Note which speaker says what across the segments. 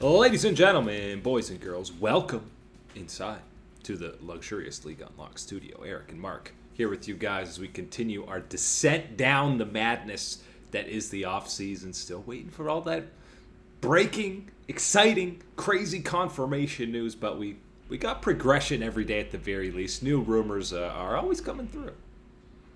Speaker 1: Ladies and gentlemen, boys and girls, welcome inside to the luxurious League Unlocked studio. Eric and Mark here with you guys as we continue our descent down the madness that is the off-season. Still waiting for all that breaking, exciting, crazy confirmation news, but we got progression every day at the very least. New rumors are always coming through.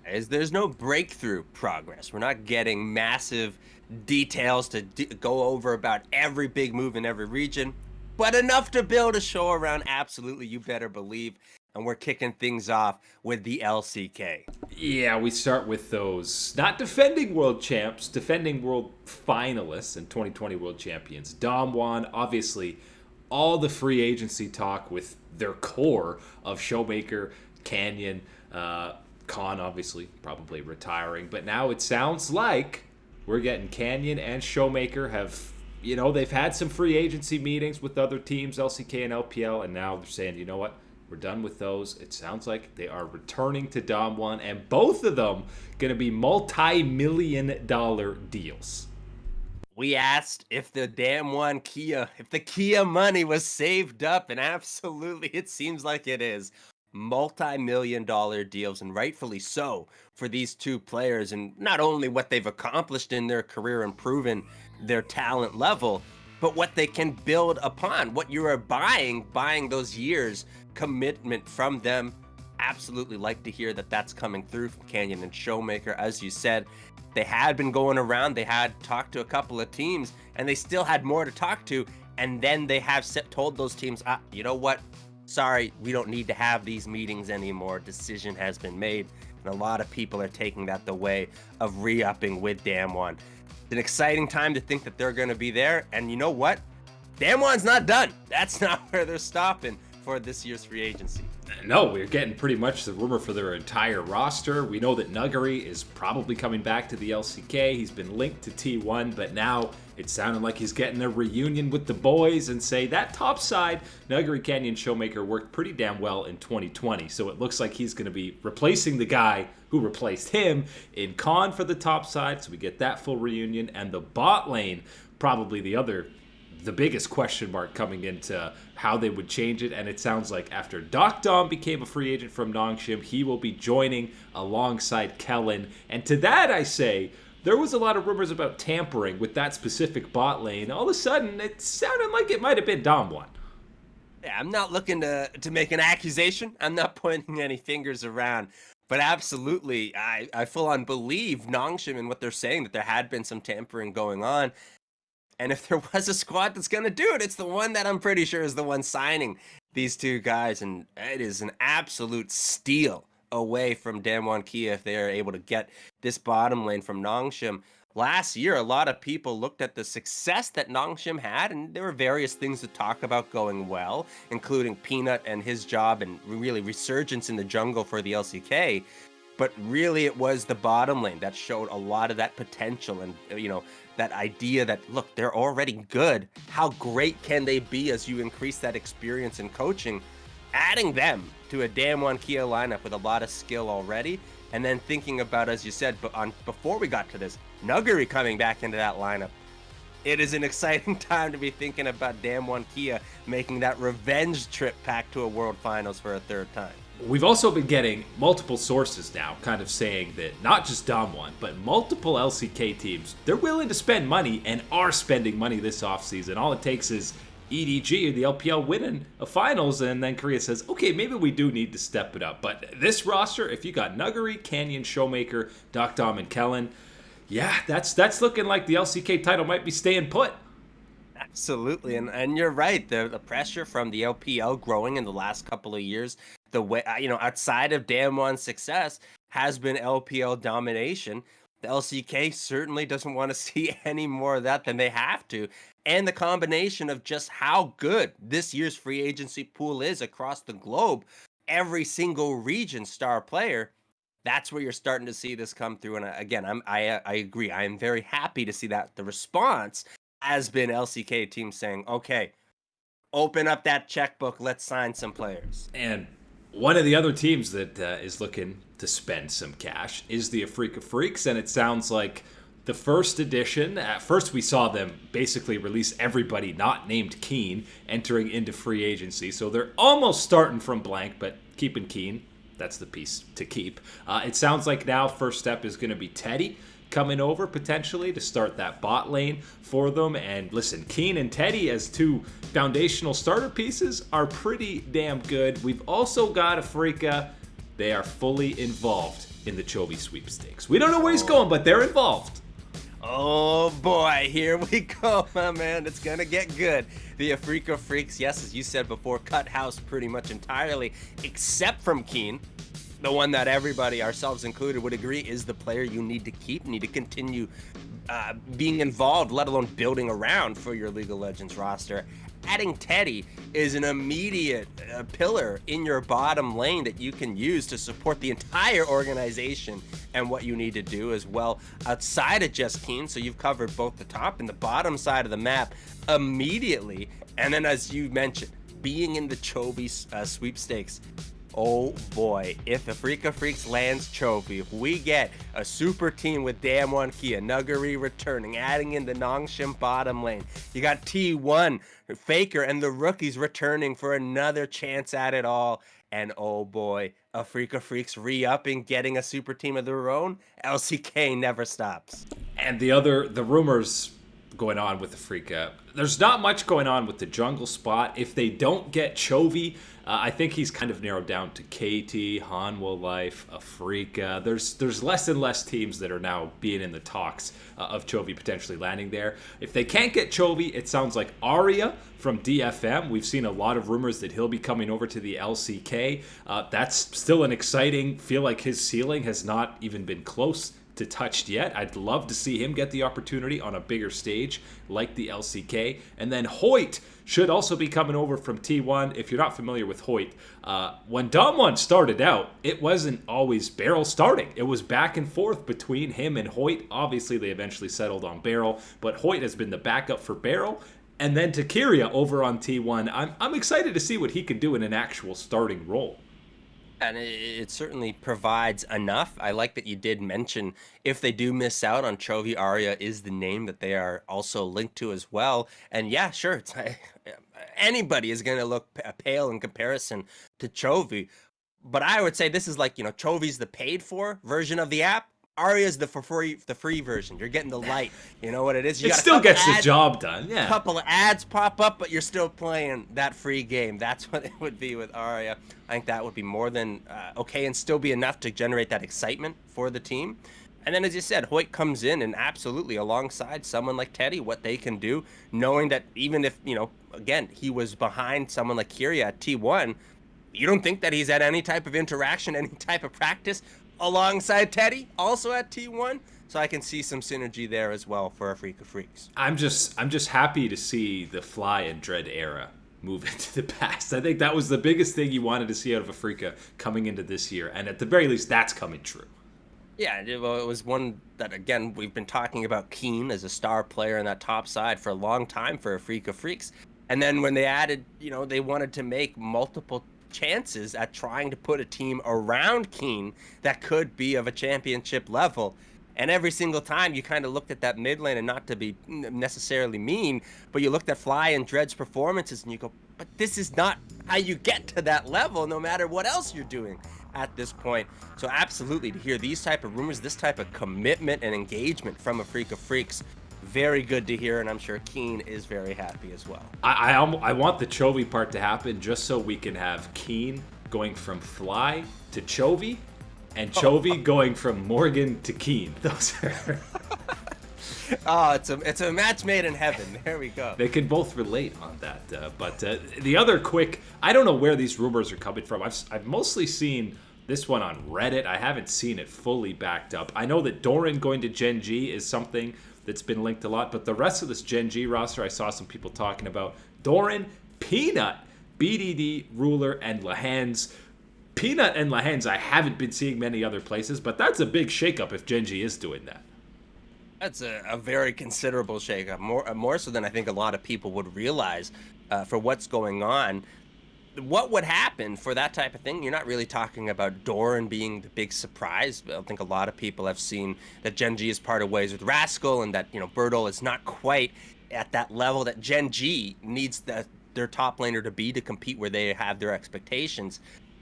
Speaker 2: As there's no breakthrough progress. We're not getting massive details to go over about every big move in every region, but enough to build a show around. Absolutely, you better believe. And we're kicking things off with the LCK.
Speaker 1: Yeah, we start with those not defending world champs, defending world finalists and 2020 world champions. Damwon, obviously, all the free agency talk with their core of Showmaker, Canyon, Khan obviously probably retiring, but now it sounds like we're getting Canyon and Showmaker they've had some free agency meetings with other teams, LCK and LPL, and now they're saying, you know what, we're done with those. It sounds like they are returning to Damwon, and both of them going to be multi-million-dollar deals.
Speaker 2: We asked if the Kia money was saved up, and absolutely it seems like it is. Multi-million-dollar deals, and rightfully so for these two players, and not only what they've accomplished in their career and proven their talent level, but what they can build upon, what you are buying those years commitment from them. Absolutely like to hear that that's coming through from Canyon and Showmaker. As you said, they had been going around, they had talked to a couple of teams, and they still had more to talk to, and then they have told those teams, you know what, sorry, we don't need to have these meetings anymore. Decision has been made, and a lot of people are taking that the way of re-upping with Damwon. It's an exciting time to think that they're going to be there, and you know what? Damwon's not done. That's not where they're stopping for this year's free agency.
Speaker 1: No, we're getting pretty much the rumor for their entire roster. We know that Nuguri is probably coming back to the LCK. He's been linked to T1, but now it sounded like he's getting a reunion with the boys and say that top side, Nuguri, Canyon, Showmaker worked pretty damn well in 2020. So it looks like he's going to be replacing the guy who replaced him in Khan for the top side. So we get that full reunion, and the bot lane, probably the biggest question mark coming into how they would change it. And it sounds like after Dom became a free agent from Nongshim, he will be joining alongside Kellen. And to that I say, there was a lot of rumors about tampering with that specific bot lane. All of a sudden, it sounded like it might have been Damwon.
Speaker 2: Yeah, I'm not looking to make an accusation. I'm not pointing any fingers around. But absolutely, I full on believe Nongshim and what they're saying, that there had been some tampering going on. And if there was a squad that's going to do it, it's the one that I'm pretty sure is the one signing these two guys. And it is an absolute steal away from Damwon Kia if they are able to get this bottom lane from Nongshim. Last year, a lot of people looked at the success that Nongshim had, and there were various things to talk about going well, including Peanut and his job and really resurgence in the jungle for the LCK. But really, it was the bottom lane that showed a lot of that potential and, that idea that, look, they're already good. How great can they be as you increase that experience in coaching? Adding them to a Damwon Kia lineup with a lot of skill already, and then thinking about, as you said, before we got to this, Nuguri coming back into that lineup. It is an exciting time to be thinking about Damwon Kia making that revenge trip back to a World Finals for a third time.
Speaker 1: We've also been getting multiple sources now kind of saying that not just Damwon, but multiple LCK teams, they're willing to spend money and are spending money this offseason. All it takes is EDG or the LPL winning a finals, and then Korea says, okay, maybe we do need to step it up. But this roster, if you got Nuguri, Canyon, Showmaker, Dom, and Kellen, yeah, that's looking like the LCK title might be staying put.
Speaker 2: Absolutely, and you're right. The pressure from the LPL growing in the last couple of years, the way outside of Damwon's success has been LPL domination. The LCK certainly doesn't want to see any more of that than they have to, and the combination of just how good this year's free agency pool is across the globe, every single region star player. That's where you're starting to see this come through. And again, I agree. I am very happy to see that the response has been LCK teams saying, okay, open up that checkbook, let's sign some players.
Speaker 1: And one of the other teams that is looking to spend some cash is the Afrika Freaks, and it sounds like the first edition, at first we saw them basically release everybody not named Keen entering into free agency. So they're almost starting from blank, but keeping Keen. That's the piece to keep. It sounds like now first step is going to be Teddy coming over potentially to start that bot lane for them. And listen, Keen and Teddy as two foundational starter pieces are pretty damn good. We've also got Afrika. They are fully involved in the Chovy sweepstakes. We don't know where he's going, but they're involved.
Speaker 2: Oh boy, here we go, my man. It's gonna get good. The Afrika Freaks, yes, as you said before, cut house pretty much entirely, except from Keen. The one that everybody, ourselves included, would agree is the player you need to keep, need to continue being involved, let alone building around for your League of Legends roster. Adding Teddy is an immediate pillar in your bottom lane that you can use to support the entire organization and what you need to do as well outside of just Keen. So you've covered both the top and the bottom side of the map immediately. And then, as you mentioned, being in the Chovy sweepstakes. Oh boy, if Afrika Freaks lands Chovy, if we get a super team with Damwon, Kia, Nuguri returning, adding in the Nongshim bottom lane, you got T1, Faker, and the rookies returning for another chance at it all. And oh boy, Afrika Freaks re-upping, getting a super team of their own, LCK never stops.
Speaker 1: And the rumors going on with Afrika, there's not much going on with the jungle spot. If they don't get Chovy, I think he's kind of narrowed down to KT, Hanwha Life, Afrika. There's less and less teams that are now being in the talks of Chovy potentially landing there. If they can't get Chovy, it sounds like Arya from DFM. We've seen a lot of rumors that he'll be coming over to the LCK. That's still an exciting, feel like his ceiling has not even been close to touched yet. I'd love to see him get the opportunity on a bigger stage like the LCK. And then Hoyt should also be coming over from T1. If you're not familiar with Hoyt, when Damwon started out, it wasn't always Beryl starting. It was back and forth between him and Hoyt. Obviously, they eventually settled on Beryl, but Hoyt has been the backup for Beryl. And then Takiria over on T1. I'm excited to see what he can do in an actual starting role.
Speaker 2: And it certainly provides enough. I like that you did mention if they do miss out on Chovy, Arya is the name that they are also linked to as well. And yeah, sure, anybody is going to look pale in comparison to Chovy. But I would say this is like, Chovy's the paid for version of the app. Arya's the free version. You're getting the light. You know what it is?
Speaker 1: It still gets the job done. Yeah.
Speaker 2: A couple of ads pop up, but you're still playing that free game. That's what it would be with Arya. I think that would be more than okay and still be enough to generate that excitement for the team. And then, as you said, Hoyt comes in and absolutely alongside someone like Teddy, what they can do, knowing that even if, again, he was behind someone like Kyria at T1, you don't think that he's had any type of interaction, any type of practice alongside Teddy, also at T1, so I can see some synergy there as well for Afrika Freaks.
Speaker 1: I'm just happy to see the Fly and Dread era move into the past. I think that was the biggest thing you wanted to see out of Afrika coming into this year, and at the very least, that's coming true.
Speaker 2: Yeah, it was one that, again, we've been talking about Keen as a star player in that top side for a long time for Afrika Freaks, and then when they added, they wanted to make multiple chances at trying to put a team around Keen that could be of a championship level. And every single time you kind of looked at that mid lane, and not to be necessarily mean, but you looked at Fly and Dread's performances and you go, but this is not how you get to that level no matter what else you're doing at this point. So absolutely, to hear these type of rumors, this type of commitment and engagement from Afrika Freaks, very good to hear, and I'm sure Keen is very happy as well.
Speaker 1: I want the Chovy part to happen just so we can have Keen going from Fly to Chovy, and Chovy going from Morgan to Keen. Those are...
Speaker 2: Oh, it's a match made in heaven. There we go.
Speaker 1: They can both relate on that. But the other quick, I don't know where these rumors are coming from. I've mostly seen this one on Reddit. I haven't seen it fully backed up. I know that Doran going to Gen G is something that's been linked a lot, but the rest of this Gen G roster, I saw some people talking about Doran, Peanut, BDD, Ruler, and Lahans. Peanut and Lahans I haven't been seeing many other places, but that's a big shakeup if Gen G is doing that.
Speaker 2: That's a very considerable shakeup, more so than I think a lot of people would realize for what's going on. what would happen for that type of thing? You're not really talking about Doran being the big surprise. I don't think a lot of people have seen that Gen G is parted ways with Rascal, and that, Bertle is not quite at that level that Gen G needs their top laner to be to compete where they have their expectations.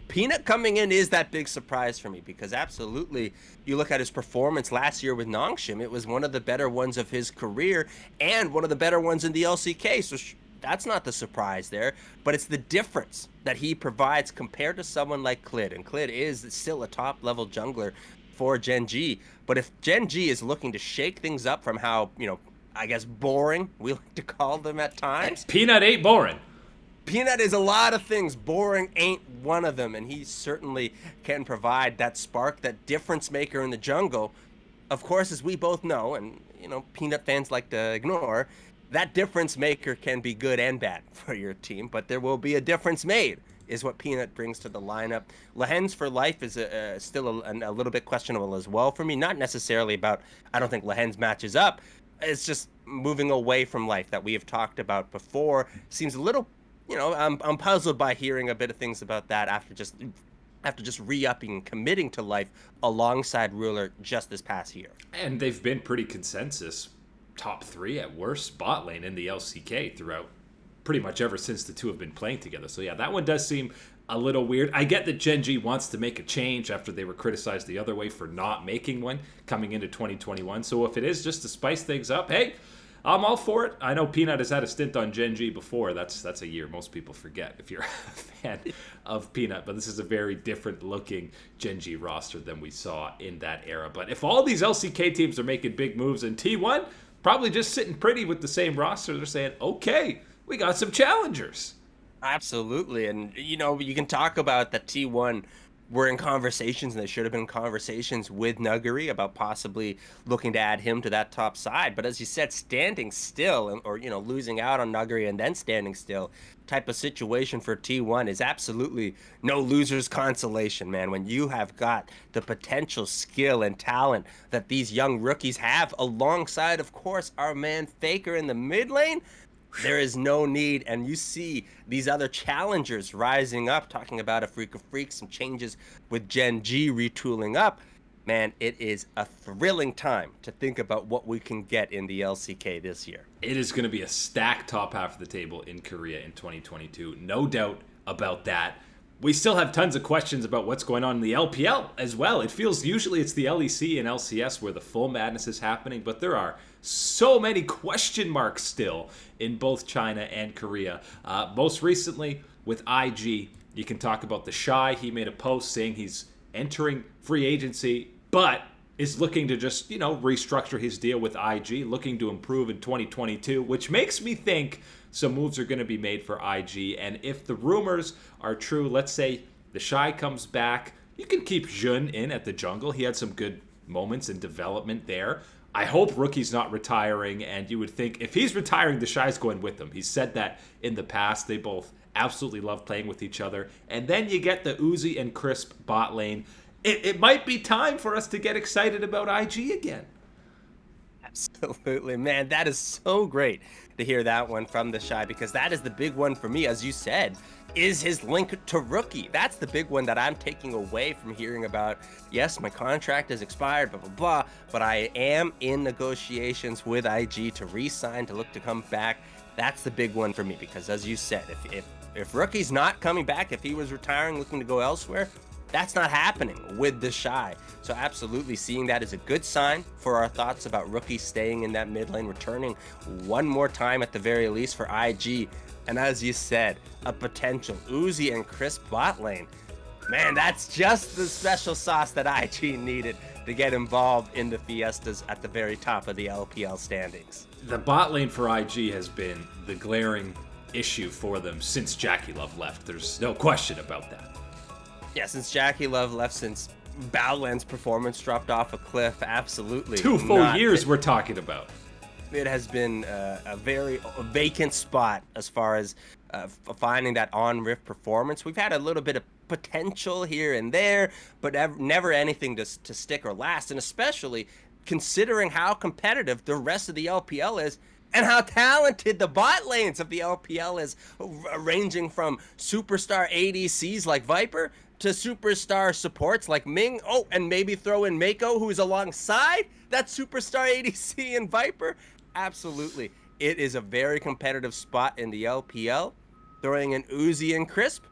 Speaker 2: Peanut coming in is that big surprise for me, because absolutely, you look at his performance last year with Nongshim, it was one of the better ones of his career and one of the better ones in the LCK. So that's not the surprise there, but it's the difference that he provides compared to someone like Clid. And Clid is still a top level jungler for Gen G. But if Gen G is looking to shake things up from how, I guess boring we like to call them at times.
Speaker 1: Peanut ain't boring.
Speaker 2: Peanut is a lot of things. Boring ain't one of them. And he certainly can provide that spark, that difference maker in the jungle. Of course, as we both know, and, Peanut fans like to ignore, that difference maker can be good and bad for your team, but there will be a difference made, is what Peanut brings to the lineup. Lehens for life is still a little bit questionable as well for me. Not necessarily about, I don't think Lehens matches up. It's just moving away from life that we have talked about before. Seems a little, I'm puzzled by hearing a bit of things about that after just re-upping and committing to life alongside Ruler just this past year.
Speaker 1: And they've been pretty consensus top 3 at worst bot lane in the LCK throughout pretty much ever since the two have been playing together. So yeah, that one does seem a little weird. I get that Gen G wants to make a change after they were criticized the other way for not making one coming into 2021. So if it is just to spice things up, hey, I'm all for it. I know Peanut has had a stint on Gen G before. That's a year most people forget if you're a fan of Peanut. But this is a very different looking Gen G roster than we saw in that era. But if all these LCK teams are making big moves in T1, probably just sitting pretty with the same roster, they're saying, okay, we got some challengers.
Speaker 2: Absolutely. And, you can talk about the T1 were in conversations, and they should have been conversations with Nuguri about possibly looking to add him to that top side. But as you said, standing still, or, losing out on Nuguri and then standing still type of situation for T1 is absolutely no loser's consolation, man. When you have got the potential skill and talent that these young rookies have, alongside, of course, our man Faker in the mid lane, there is no need. And you see these other challengers rising up, talking about a freak of freaks, some changes with Gen G retooling up. Man, it is a thrilling time to think about what we can get in the LCK this year.
Speaker 1: It is going to be a stacked top half of the table in Korea in 2022. No doubt about that. We still have tons of questions about what's going on in the LPL as well. It feels usually it's the LEC and LCS where the full madness is happening, but there are so many question marks still in both China and Korea. Most recently with IG, you can talk about the Shy. He made a post saying he's entering free agency, but is looking to just, restructure his deal with IG, looking to improve in 2022, which makes me think some moves are going to be made for IG. And if the rumors are true, let's say the Shy comes back, you can keep Jun in at the jungle. He had some good moments in development there. I hope Rookie's not retiring, and you would think if he's retiring, the Shy's going with him. He's said that in the past. They both absolutely love playing with each other. And then you get the Uzi and Crisp bot lane. It might be time for us to get excited about IG again.
Speaker 2: Absolutely, man. That is so great to hear that one from the Shy, because that is the big one for me, as you said, is his link to Rookie. That's the big one that I'm taking away from hearing about, yes, my contract has expired, blah, blah, blah, but I am in negotiations with IG to re-sign, to look to come back. That's the big one for me, because as you said, if Rookie's not coming back, if he was retiring, looking to go elsewhere, that's not happening with the Shy. So absolutely seeing that is a good sign for our thoughts about Rookie staying in that mid lane, returning one more time at the very least for IG. And as you said, a potential Uzi and Crisp bot lane. Man, that's just the special sauce that IG needed to get involved in the Fiestas at the very top of the LPL standings.
Speaker 1: The bot lane for IG has been the glaring issue for them since Jackie Love left. There's no question about that.
Speaker 2: Yeah, since Jackie Love left, since Badlands' performance dropped off a cliff, absolutely.
Speaker 1: 2 full years we're talking about.
Speaker 2: It has been a very vacant spot as far as finding that on-riff performance. We've had a little bit of potential here and there, but never anything to stick or last. And especially considering how competitive the rest of the LPL is, and how talented the bot lanes of the LPL is, ranging from superstar ADCs like Viper to superstar supports like Ming. Oh, and maybe throw in Mako, who's alongside that superstar ADC and Viper. Absolutely. It is a very competitive spot in the LPL. Throwing in Uzi and Crisp,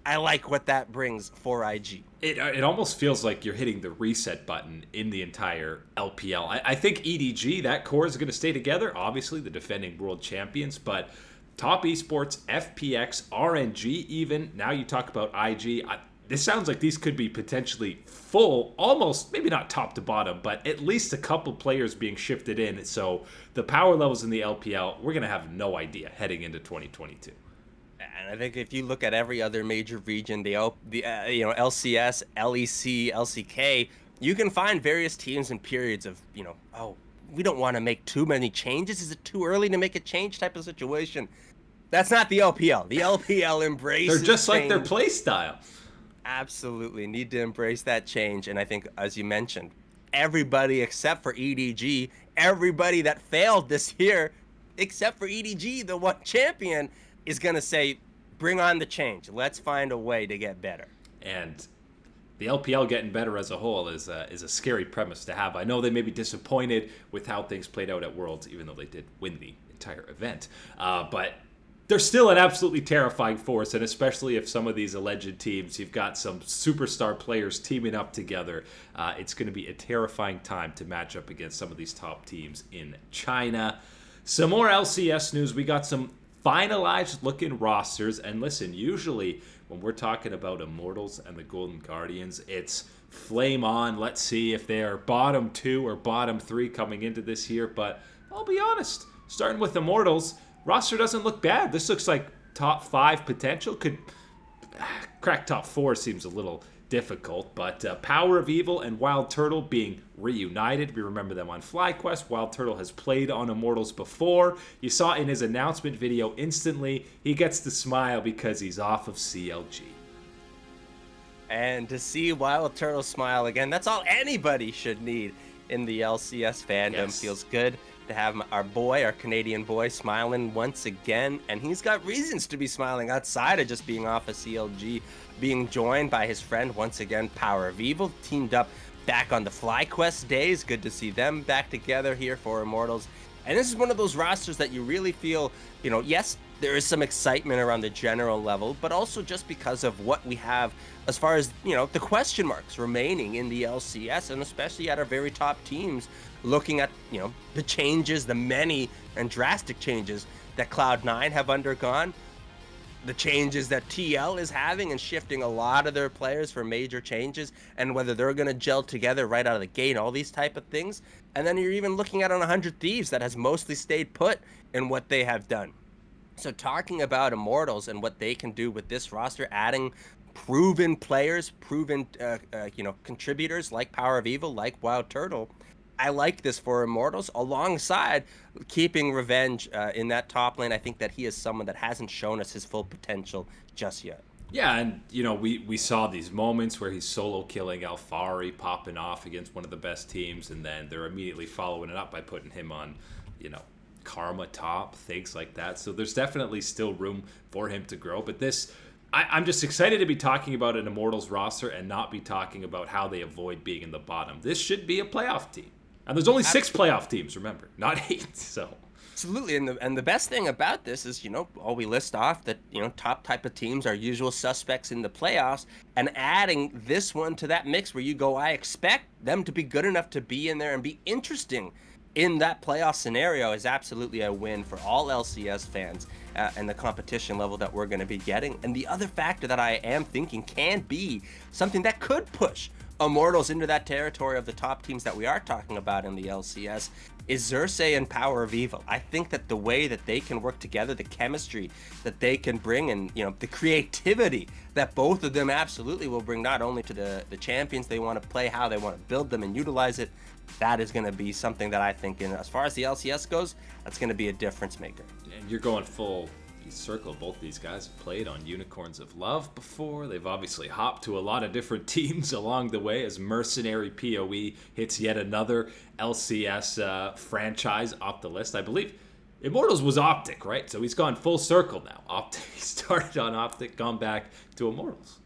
Speaker 2: I like what that brings for IG.
Speaker 1: It almost feels like you're hitting the reset button in the entire LPL. I think EDG, that core is going to stay together. Obviously, the defending world champions, but top esports, FPX, RNG even. Now you talk about IG. This sounds like these could be potentially full, almost, maybe not top to bottom, but at least a couple players being shifted in. So the power levels in the LPL, we're going to have no idea heading into 2022.
Speaker 2: And I think if you look at every other major region, the LCS, LEC, LCK, you can find various teams and periods of, oh, we don't want to make too many changes. Is it too early to make a change type of situation? That's not the LPL. The LPL embraces
Speaker 1: They're just
Speaker 2: change.
Speaker 1: like their play style.
Speaker 2: Absolutely need to embrace that change. And I think, as you mentioned, everybody except for EDG, everybody that failed this year, except for EDG, the one champion, is going to say, bring on the change. Let's find a way to get better.
Speaker 1: And the LPL getting better as a whole is a scary premise to have. I know they may be disappointed with how things played out at Worlds, even though they did win the entire event. But they're still an absolutely terrifying force, and especially if some of these alleged teams, you've got some superstar players teaming up together, it's going to be a terrifying time to match up against some of these top teams in China. Some more LCS news. We got some finalized looking rosters, and listen, usually when we're talking about Immortals and the Golden Guardians, it's flame on. Let's see if they're bottom 2 or bottom 3 coming into this year, but I'll be honest, starting with Immortals, roster doesn't look bad. This looks like top 5 potential. Could crack top 4 seems a little difficult, but Power of Evil and Wild Turtle being reunited. We remember them on FlyQuest. Wild Turtle has played on Immortals before. You saw in his announcement video instantly, he gets to smile because he's off of CLG.
Speaker 2: And to see Wild Turtle smile again, that's all anybody should need in the LCS fandom.
Speaker 1: Yes.
Speaker 2: Feels good to have our boy, our Canadian boy, smiling once again. And he's got reasons to be smiling outside of just being off of CLG, being joined by his friend once again, Power of Evil, teamed up back on the FlyQuest days. Good to see them back together here for Immortals. And this is one of those rosters that you really feel, yes, there is some excitement around the general level, but also just because of what we have as far as, the question marks remaining in the LCS, and especially at our very top teams, looking at, the changes, the many and drastic changes that Cloud9 have undergone, the changes that TL is having and shifting a lot of their players for major changes, and whether they're going to gel together right out of the gate, all these type of things. And then you're even looking at 100 Thieves that has mostly stayed put in what they have done. So talking about Immortals and what they can do with this roster, adding proven players, proven contributors like Power of Evil, like Wild Turtle, I like this for Immortals, alongside keeping Revenge in that top lane. I think that he is someone that hasn't shown us his full potential just yet.
Speaker 1: Yeah, and we saw these moments where he's solo killing Alfari, popping off against one of the best teams, and then they're immediately following it up by putting him on, Karma top, things like that. So there's definitely still room for him to grow. But I'm just excited to be talking about an Immortals roster and not be talking about how they avoid being in the bottom. This should be a playoff team. And there's only 6 playoff teams, remember, not 8. So
Speaker 2: absolutely, and the best thing about this is, all we list off that, top type of teams are usual suspects in the playoffs, and adding this one to that mix where you go, I expect them to be good enough to be in there and be interesting in that playoff scenario is absolutely a win for all LCS fans and the competition level that we're going to be getting. And the other factor that I am thinking can be something that could push Immortals into that territory of the top teams that we are talking about in the LCS is Xerxes and Power of Evil. I think that the way that they can work together, the chemistry that they can bring, and the creativity that both of them absolutely will bring, not only to the champions they want to play, how they want to build them and utilize it, that is going to be something that I think, as far as the LCS goes, that's going to be a difference maker.
Speaker 1: And you're going full circle. Both these guys have played on Unicorns of Love before. They've obviously hopped to a lot of different teams along the way as Mercenary PoE hits yet another LCS franchise off the list. I believe, Immortals was Optic, right? So he's gone full circle now. Optic, he started on Optic, gone back to Immortals.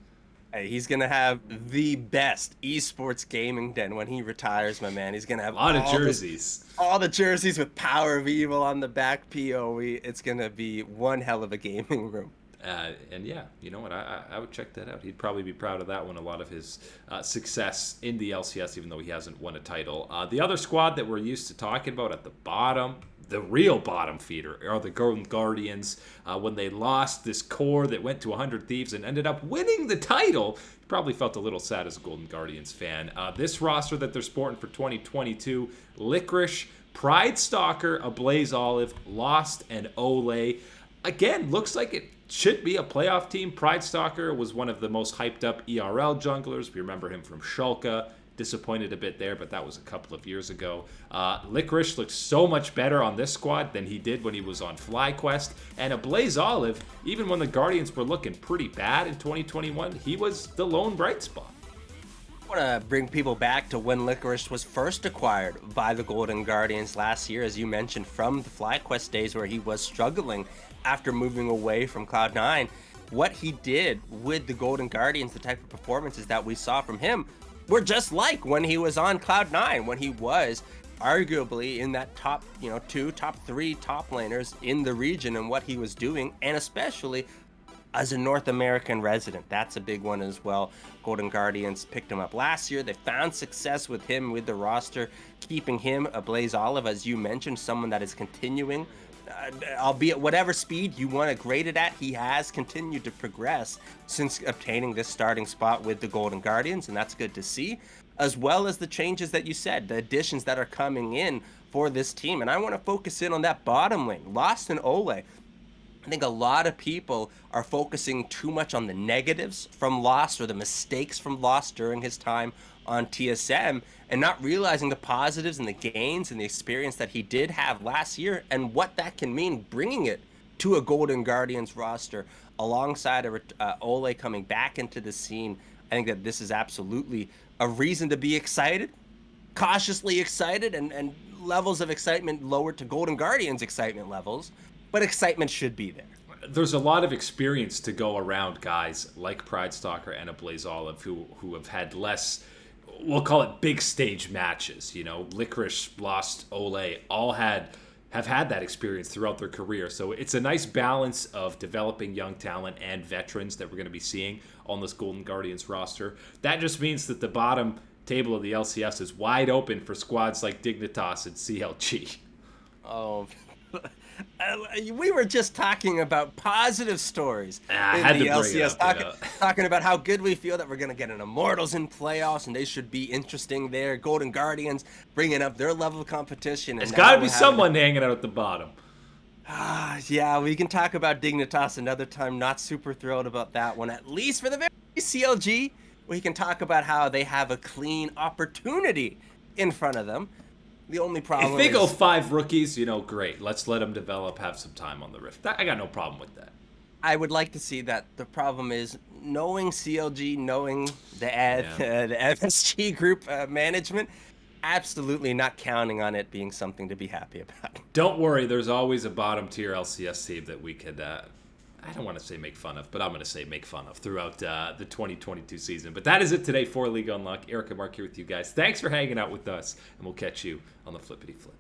Speaker 2: Hey, he's gonna have the best esports gaming den when he retires, my man. He's gonna have
Speaker 1: A lot of jerseys.
Speaker 2: all the jerseys with Power of Evil on the back, PoE. It's gonna be one hell of a gaming room.
Speaker 1: And yeah, you know what? I would check that out. He'd probably be proud of that one. A lot of his success in the LCS, even though he hasn't won a title. The other squad that we're used to talking about at the bottom, the real bottom feeder, are the Golden Guardians. When they lost this core that went to 100 Thieves and ended up winning the title, he probably felt a little sad as a Golden Guardians fan. This roster that they're sporting for 2022, Licorice, Pride Stalker, Ablaze Olive, Lost, and Ole. Again, looks like it should be a playoff team. Pride Stalker was one of the most hyped up ERL junglers. We remember him from Schalke. Disappointed a bit there, but that was a couple of years ago. Licorice looked so much better on this squad than he did when he was on FlyQuest. And Ablaze Olive, even when the Guardians were looking pretty bad in 2021, he was the lone bright spot.
Speaker 2: I want to bring people back to when Licorice was first acquired by the Golden Guardians last year, as you mentioned, from the FlyQuest days where he was struggling after moving away from Cloud9. What he did with the Golden Guardians, the type of performances that we saw from him, were just like when he was on Cloud9, when he was arguably in that top, top 3 top laners in the region, and what he was doing, and especially as a North American resident. That's a big one as well. Golden Guardians picked him up last year. They found success with him, with the roster, keeping him. Ablaze Olive, as you mentioned, someone that is continuing, albeit whatever speed you want to grade it at, he has continued to progress since obtaining this starting spot with the Golden Guardians, and that's good to see, as well as the changes that you said, the additions that are coming in for this team. And I want to focus in on that bottom lane, Lost and Ole. I think a lot of people are focusing too much on the negatives from Lost, or the mistakes from Lost during his time on TSM, and not realizing the positives and the gains and the experience that he did have last year, and what that can mean bringing it to a Golden Guardians roster alongside Ole coming back into the scene. I think that this is absolutely a reason to be excited, cautiously excited, and levels of excitement lowered to Golden Guardians excitement levels, but excitement should be there.
Speaker 1: There's a lot of experience to go around guys like Pride Stalker and Ablaze Olive who have had less, we'll call it big stage matches. Licorice, Lost, Ole all have had that experience throughout their career. So it's a nice balance of developing young talent and veterans that we're going to be seeing on this Golden Guardians roster. That just means that the bottom table of the LCS is wide open for squads like Dignitas and CLG.
Speaker 2: Oh, we were just talking about positive stories in the LCS, talking about how good we feel that we're going to get an Immortals in playoffs, and they should be interesting there. Golden Guardians bringing up their level of competition.
Speaker 1: There's got to be someone hanging out at the bottom.
Speaker 2: Yeah, we can talk about Dignitas another time. Not super thrilled about that one, at least for the very CLG. We can talk about how they have a clean opportunity in front of them. The only problem
Speaker 1: if they go 5 rookies, great. Let's let them develop, have some time on the Rift. I got no problem with that.
Speaker 2: I would like to see that. The problem is knowing CLG, knowing the MSG group management, absolutely not counting on it being something to be happy about.
Speaker 1: Don't worry, there's always a bottom tier LCS team that we could, I don't want to say make fun of, but I'm going to say make fun of throughout the 2022 season. But that is it today for League Unlock. Eric and Mark here with you guys. Thanks for hanging out with us, and we'll catch you on the Flippity Flip.